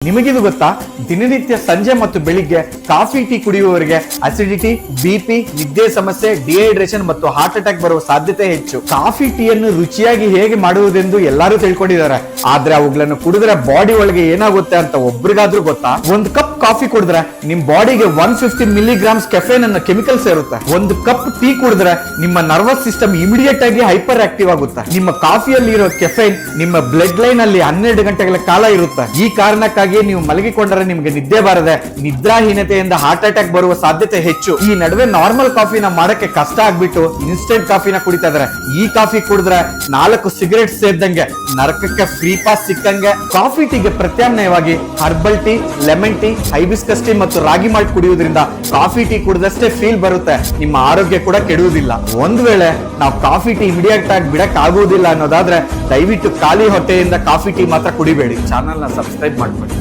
ನಿಮಗಿದು ಗೊತ್ತಾ? ದಿನನಿತ್ಯ ಸಂಜೆ ಮತ್ತು ಬೆಳಿಗ್ಗೆ ಕಾಫಿ ಟೀ ಕುಡಿಯುವವರಿಗೆ ಅಸಿಡಿಟಿ, ಬಿಪಿ, ನಿದ್ದೆ ಸಮಸ್ಯೆ, ಡಿಹೈಡ್ರೇಷನ್ ಮತ್ತು ಹಾರ್ಟ್ ಅಟ್ಯಾಕ್ ಬರುವ ಸಾಧ್ಯತೆ ಹೆಚ್ಚು. ಕಾಫಿ ಟೀಯನ್ನು ರುಚಿಯಾಗಿ ಹೇಗೆ ಮಾಡುವುದೆಂದು ಎಲ್ಲರೂ ತಿಳ್ಕೊಂಡಿದ್ದಾರೆ. ಆದ್ರೆ ಅವುಗಳನ್ನು ಕುಡಿದ್ರೆ ಬಾಡಿ ಒಳಗೆ ಏನಾಗುತ್ತೆ ಅಂತ ಒಬ್ರಿಗಾದ್ರೂ ಗೊತ್ತಾ? ಒಂದು ಕಪ್ ಕಾಫಿ ಕುಡಿದ್ರೆ ನಿಮ್ ಬಾಡಿಗೆ 150 ಮಿಲಿಗ್ರಾಮ್ಸ್ ಕೆಫೇನ್ ಅನ್ನೋ ಕೆಮಿಕಲ್ ಸೇರುತ್ತೆ. ಒಂದು ಕಪ್ ಟೀ ಕುಡಿದ್ರೆ ನಿಮ್ಮ ನರ್ವಸ್ ಸಿಸ್ಟಮ್ ಇಮಿಡಿಯೇಟ್ ಆಗಿ ಹೈಪರ್ ಆಕ್ಟಿವ್ ಆಗುತ್ತೆ. ನಿಮ್ಮ ಕಾಫಿಯಲ್ಲಿ ಇರೋ ಕೆಫೇನ್ ನಿಮ್ಮ ಬ್ಲಡ್ ಲೈನ್ ಅಲ್ಲಿ 12 ಗಂಟೆಗಳ ಕಾಲ ಇರುತ್ತೆ. ಈ ಕಾರಣಕ್ಕಾಗಿ ನೀವು ಮಲಗಿಕೊಂಡರೆ ನಿಮ್ಗೆ ನಿದ್ದೆ ಬಾರದೆ ನಿದ್ರಾಹೀನತೆಯಿಂದ ಹಾರ್ಟ್ ಅಟ್ಯಾಕ್ ಬರುವ ಸಾಧ್ಯತೆ ಹೆಚ್ಚು. ಈ ನಡುವೆ ನಾರ್ಮಲ್ ಕಾಫಿನ ಮಾಡಕ್ಕೆ ಕಷ್ಟ ಆಗ್ಬಿಟ್ಟು ಇನ್ಸ್ಟೆಂಟ್ ಕಾಫಿನ ಕುಡಿತಾ ಇದಾರೆ. ಈ ಕಾಫಿ ಕುಡಿದ್ರೆ 4 ಸಿಗರೇಟ್ ಸೇರಿದಂಗೆ ನರಕಕ್ಕೆ ಫ್ರೀ ಪಾಸ್ ಸಿಕ್ಕಂಗೆ. ಕಾಫಿ ಟೀಗೆ ಪ್ರತ್ಯಾಮ್ನಾಯವಾಗಿ herbal tea, lemon tea, hibiscus tea ಮತ್ತು ರಾಗಿ ಮಾಲ್ಟ್ ಕುಡಿಯುವುದರಿಂದ ಕಾಫಿ ಟೀ ಕುಡಿದಷ್ಟೇ ಫೀಲ್ ಬರುತ್ತೆ. ನಿಮ್ಮ ಆರೋಗ್ಯ ಕೂಡ ಕೆಡುವುದಿಲ್ಲ. ಒಂದ್ ವೇಳೆ ನಾವು ಕಾಫಿ ಟೀ ಇಮಿಡಿಯೇಟ್ ಆಗಿ ಬಿಡಕ್ ಆಗುವುದಿಲ್ಲ ಅನ್ನೋದಾದ್ರೆ ದಯವಿಟ್ಟು ಖಾಲಿ ಹೊಟ್ಟೆಯಿಂದ ಕಾಫಿ ಟೀ ಮಾತ್ರ ಕುಡಿಬೇಡಿ. ಚಾನಲ್ ನ ಸಬ್ಸ್ಕ್ರೈಬ್ ಮಾಡ್ಕೊಳ್ಳಿ.